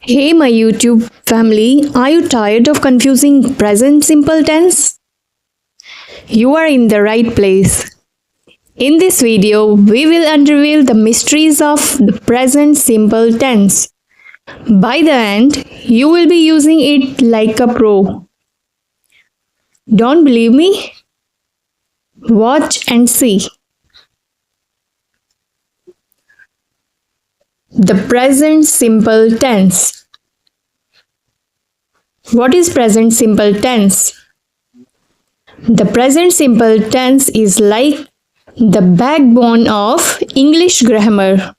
Hey, my YouTube family, are you tired of confusing present simple tense? You are in the right place. In this video, we will unveil the mysteries of the present simple tense. By the end, you will be using it like a pro. Don't believe me? Watch and see. The present simple tense. What is present simple tense? The present simple tense is like the backbone of English grammar.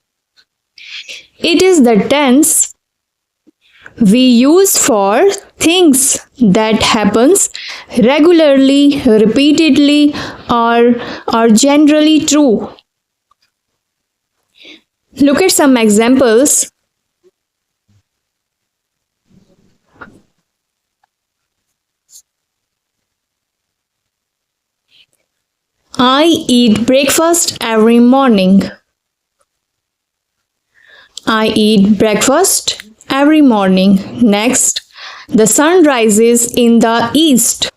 It is the tense we use for things that happens regularly, repeatedly, or are generally true. Look at some examples. I eat breakfast every morning. I eat breakfast every morning. Next, the sun rises in the east.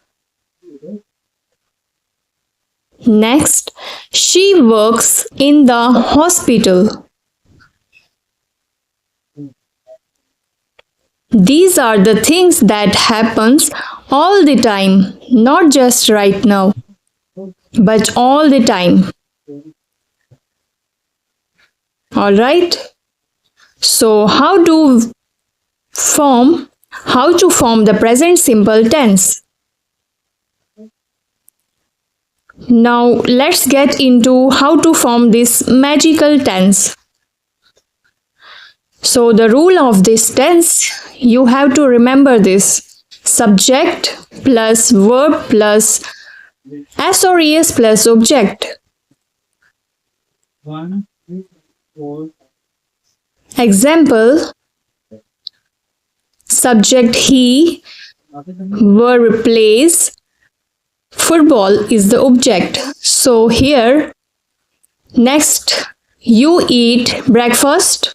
Next, she works in the hospital. These are the things that happens all the time, not just right now, but all the time. All right? So how to form the present simple tense? Now let's get into how to form this magical tense. So the rule of this tense, you have to remember this. Subject plus verb plus s or es plus object. Example, subject he, verb plays, football is the object. So here, next, you eat breakfast.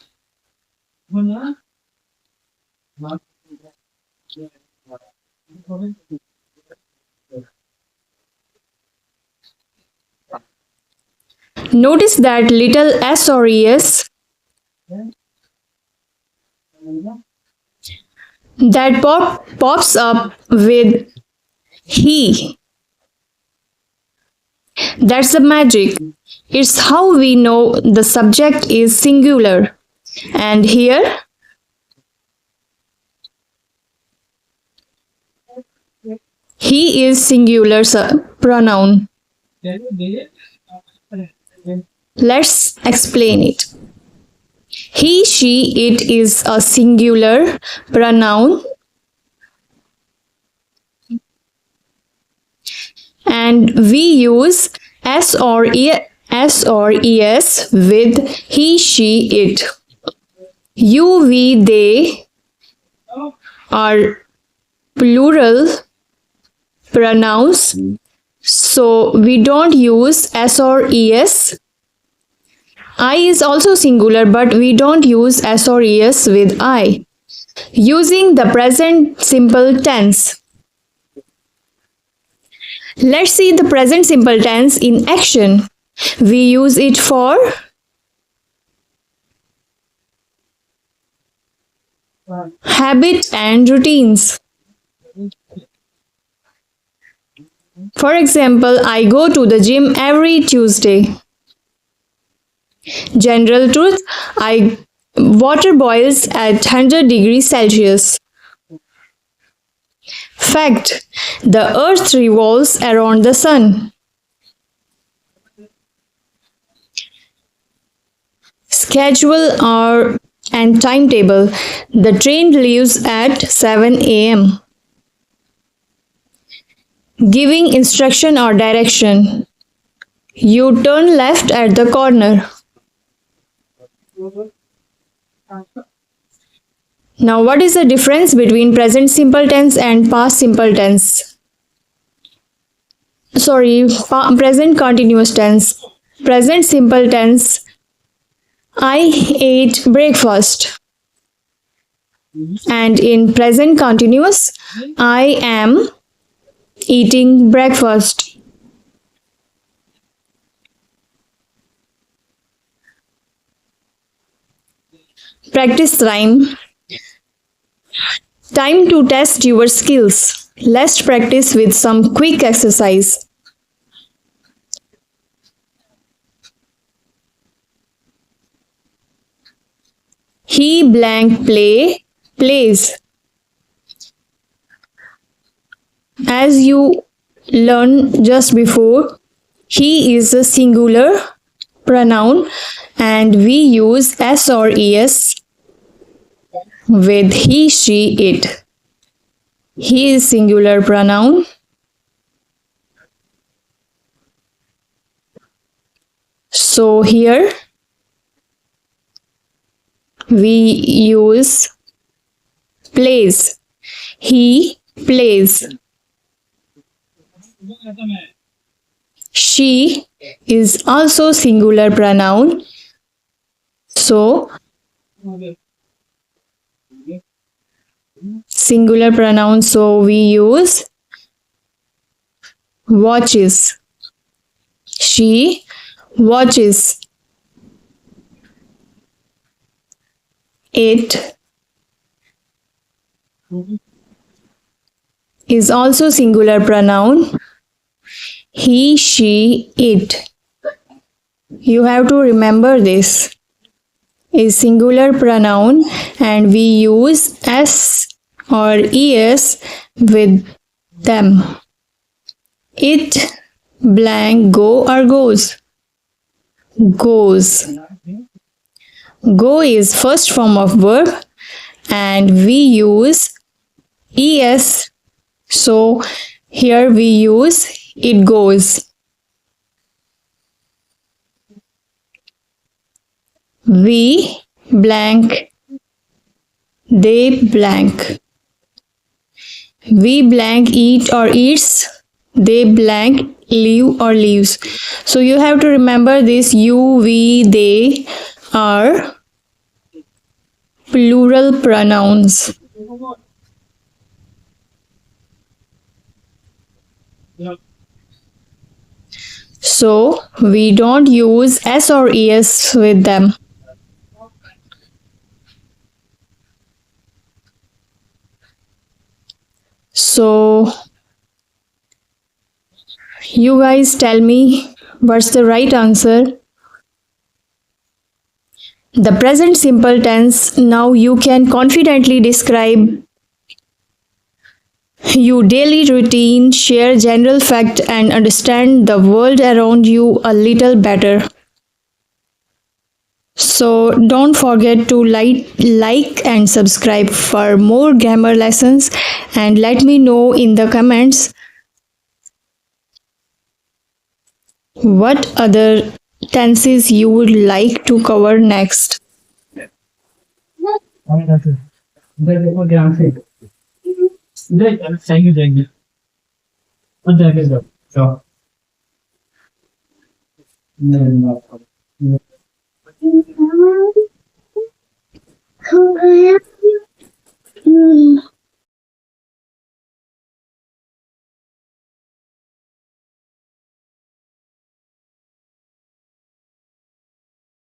Notice that little s or es that pops up with he. That's the magic. It's how we know the subject is singular. And here, he is singular pronoun. Let's explain it. He, she, it is a singular pronoun. And we use s or es with he, she, it. You, we, they are plural pronouns, so we don't use s or es. I is also singular, but we don't use s or es with I. Using the present simple tense. Let's see the present simple tense in action. We use it for habit and routines. For example, I go to the gym every Tuesday. General truth, water boils at 100 degrees Celsius. Fact, the earth revolves around the sun. Schedule and timetable, the train leaves at 7 a.m. Giving instruction or direction, you turn left at the corner. Now, what is the difference between present simple tense and past simple tense? Present continuous tense. Present simple tense. I ate breakfast. And in present continuous, I am eating breakfast. Practice rhyme. Time to test your skills. Let's practice with some quick exercise. He blank plays. As you learned just before, he is a singular pronoun and we use s or es with he, she, it. He is singular pronoun. So here we use plays. He plays. She is also singular pronoun. So singular pronoun, so we use watches. She watches. It is also singular pronoun. He, she, it. You have to remember this is singular pronoun and we use s or es with them. It blank go or goes. Goes. Go is first form of verb and we use es. So here we use it goes. We blank, they blank. We blank eat or eats, they blank leave or leaves. So you have to remember this you, we, they are plural pronouns. So we don't use s or es with them. So you guys tell me what's the right answer. The present simple tense, now you can confidently describe your daily routine, share general fact and understand the world around you a little better. So don't forget to like and subscribe for more grammar lessons and let me know in the comments what other tenses you would like to cover next. Thank you.